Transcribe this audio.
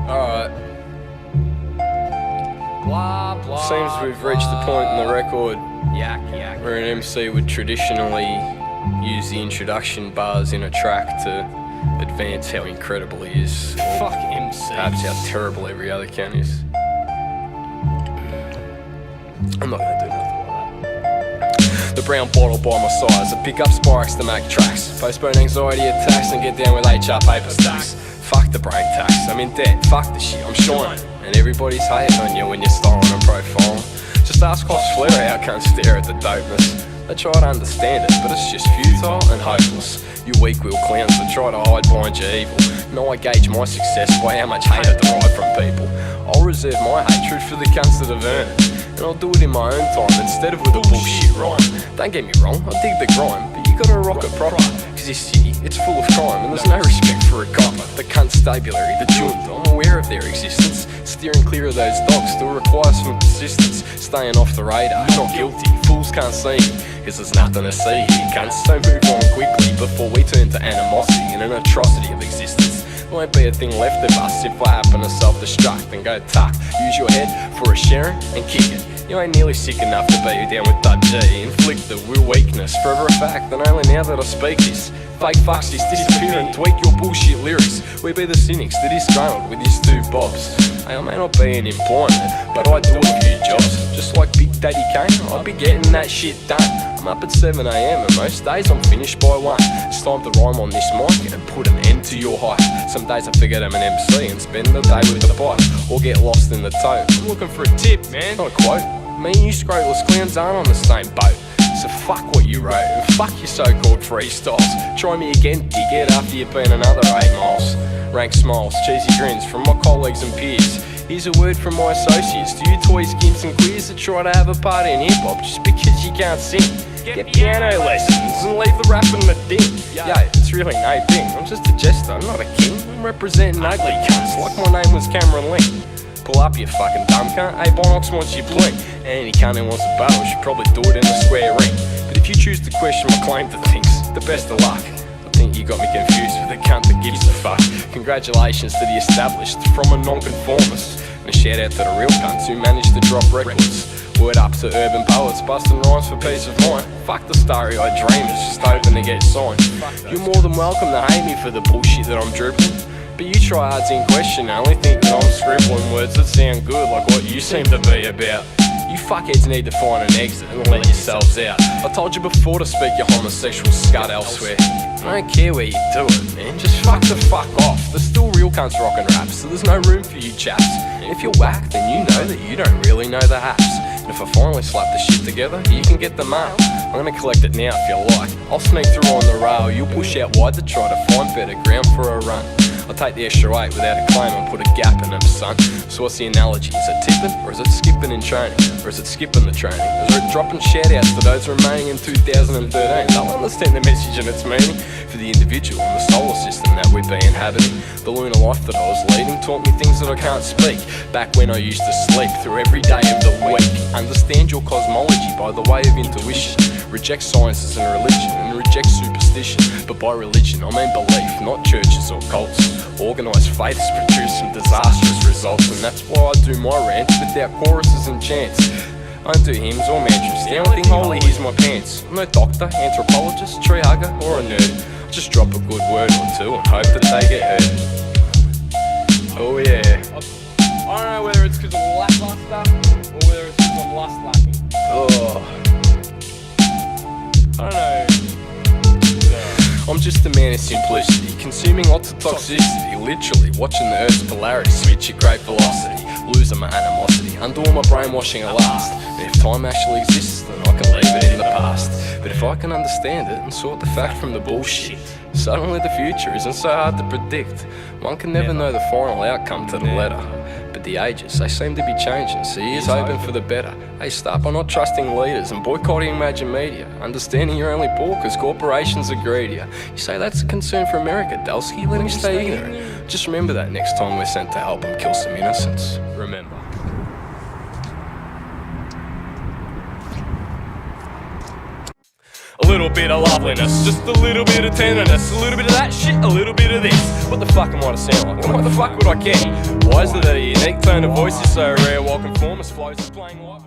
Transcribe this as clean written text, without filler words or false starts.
Alright. Blah, blah. Seems we've reached the point in the record Yak. where an MC would traditionally use the introduction bars in a track to advance how incredible he is. Fuck MC. Perhaps how terrible every other can is. I'm not gonna do nothing like that. The brown bottle by my size, I pick up sparks to make tracks, postpone anxiety attacks and get down with HR paper stacks. Fuck the brain tax, I'm in debt, fuck the shit, I'm shining. And everybody's hating on you when you're styling and profiling. Just ask Hoss Flare how can't stare at the dopeness. They try to understand it, but it's just futile and hopeless. You weak-willed clowns that try to hide behind your evil. Now I gauge my success by how much hate I derive from people. I'll reserve my hatred for the cunts that have earned it, and I'll do it in my own time instead of with a bullshit rhyme. Don't get me wrong, I dig the grime, but you gotta rock it proper, cause this city, it's full of crime and there's no respect for a copper. The cunt stabulary, the junta, I'm aware of their existence. Steering clear of those dogs still requires some persistence. Staying off the radar, not guilty, fools can't see me, cause there's nothing to see here, cunts. So move on quickly before we turn to animosity and an atrocity of existence. There won't be a thing left of us if I happen to self-destruct and go tuck. Use your head for a sharing and kick it. You ain't nearly sick enough to beat you down with that G. Inflict the real weakness, forever a fact, and only now that I speak this. Fake fucks just disappear and tweak your bullshit lyrics. We be the cynics that is scrambled with his two bobs. Hey, I may not be in employment, but I do a few jobs. Just like Big Daddy Kane, I'll be getting that shit done. I'm up at 7 AM and most days I'm finished by 1. It's time to rhyme on this mic and put an end to your hype. Some days I forget I'm an MC and spend the day with the bike, or get lost in the tote. I'm looking for a tip, man, not a quote. Me and you scroteless clowns aren't on the same boat. So fuck what you wrote, and fuck your so-called freestyles. Try me again, dickhead, after you've been another 8 miles. Rank smiles, cheesy grins from my colleagues and peers. Here's a word from my associates to you toys, gimps and queers that try to have a party in hip-hop just because you can't sing. Get piano lessons and leave the rapping in the din. Yo, it's really no thing, I'm just a jester, I'm not a king. I'm representing ugly cunts like my name was Cameron Lee. Pull up, you fucking dumb cunt. Hey, Bonox wants you blink. And any cunt who wants to battle should probably do it in a square ring. But if you choose to question my claim to things, the best of luck. I think you got me confused with a cunt that gives a fuck. Congratulations to the established from a non-conformist. And a shout out to the real cunts who managed to drop records. Word up to urban poets busting rhymes for peace of mind. Fuck the starry-eyed dreamers just hoping to get signed. You're more than welcome to hate me for the bullshit that I'm dribbling, but you try arts in question, I only think that I'm scribbling words that sound good like what you seem to be about. You fuckheads need to find an exit and let yourselves out. I told you before to speak your homosexual scut elsewhere. I don't care where you do it, man, just fuck the fuck off. There's still real cunts rockin' raps, so there's no room for you chaps. And if you're whack, then you know that you don't really know the haps. And if I finally slap the shit together, you can get the mail. I'm gonna collect it now if you like. I'll sneak through on the rail, you'll push out wide to try to find better ground for a run. I'll take the extra 8 without a claim and put a gap in them, son. So what's the analogy? Is it tipping, or is it skipping in training? Or is it skipping the training? Is it dropping shout-outs to those remaining in 2013? They'll understand the message and its meaning for the individual and the solar system that we've been inhabiting. The lunar life that I was leading taught me things that I can't speak. Back when I used to sleep through every day of the week. Understand your cosmology by the way of intuition. Reject sciences and religion, and reject superstition. But by religion I mean belief, not churches or cults. Organised faiths produce some disastrous results, and that's why I do my rants without choruses and chants. I don't do hymns or mantras, the only thing holy is my pants. I'm no doctor, anthropologist, tree hugger or a nerd. I just drop a good word or two and hope that they get heard. Oh yeah. I don't know whether it's because I'm lackluster or whether it's because I'm lust lacking. Oh. I don't know. I'm just a man of simplicity, consuming lots of toxicity, literally watching the Earth's polarity switch at great velocity, losing my animosity, undoing my brainwashing at last. And if time actually exists, then I can leave it in the past. But if I can understand it and sort the fact from the bullshit, suddenly the future isn't so hard to predict. One can never know the final outcome to the letter. But the ages, they seem to be changing, so here's hoping for the better. Hey, start by not trusting leaders and boycotting major media. Understanding you're only poor because corporations are greedier. You say that's a concern for America, Delsky, let him stay ignorant. Just remember that next time we're sent to help them kill some innocents. Remember. A little bit of loveliness, just a little bit of tenderness, a little bit of that shit, a little bit of this. What the fuck am I to sound like? What the fuck would I get? Why is it that a unique tone of voice is so rare while conformist flows is playing live?